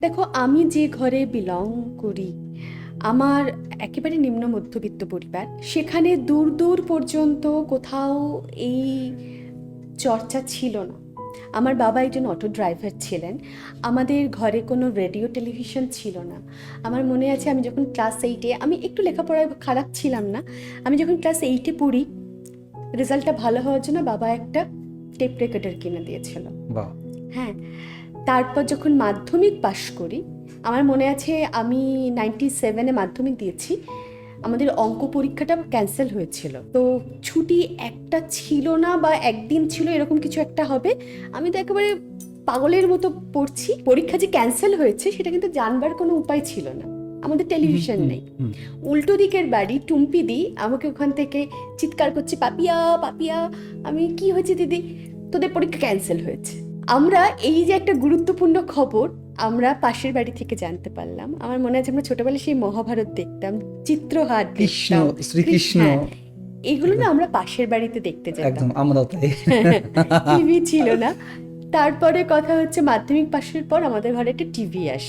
দেখো, আমি যে ঘরে বিলং করি, আমার একেবারে নিম্ন মধ্যবিত্ত পরিবার। সেখানে দূর দূর পর্যন্ত কোথাও এই চর্চা ছিল না। আমার বাবা একজন অটো ড্রাইভার ছিলেন। আমাদের ঘরে কোনো রেডিও টেলিভিশন ছিল না। আমার মনে আছে, আমি যখন ক্লাস 8-এ, আমি একটু লেখাপড়ায় খারাপ ছিলাম না, আমি যখন ক্লাস 8-এ পড়ি, রেজাল্টটা ভালো হওয়ার জন্য বাবা একটা টেপ রেকর্ডার কিনে দিয়েছিল। বাহ। হ্যাঁ, তারপর যখন মাধ্যমিক পাশ করি, আমার মনে আছে আমি 97-এ মাধ্যমিক দিয়েছি। আমাদের অঙ্ক পরীক্ষাটা ক্যান্সেল হয়েছিল, তো ছুটি একটা ছিল না, বা একদিন ছিল, এরকম কিছু একটা হবে। আমি তো একেবারে পাগলের মতো পড়ছি। পরীক্ষা যে ক্যান্সেল হয়েছে সেটা কিন্তু জানবার কোনো উপায় ছিল না, আমাদের টেলিভিশন নেই। উল্টো দিকের বাড়ি টুম্পিদি আমাকে ওখান থেকে চিৎকার করছে, পাপিয়া পাপিয়া। আমি, কি হয়েছে দিদি? তোদের পরীক্ষা ক্যান্সেল হয়েছে। আমরা এই যে একটা গুরুত্বপূর্ণ খবর আমরা পাশের বাড়ি থেকে জানতে পারলাম। আমার মনে আছে আমরা ছোটবেলায় সেই মহাভারত দেখতাম, চিত্রহার কৃষ্ণ, দেখতাম, শ্রীকৃষ্ণ, হ্যাঁ, এগুলো না আমরা পাশের বাড়িতে দেখতে যেতাম। একদম আমরাও তাই। টিভি ছিল না। তারপরে কথা হচ্ছে, মাধ্যমিক পাশের পর আমাদের ঘরে একটা টিভি আসে।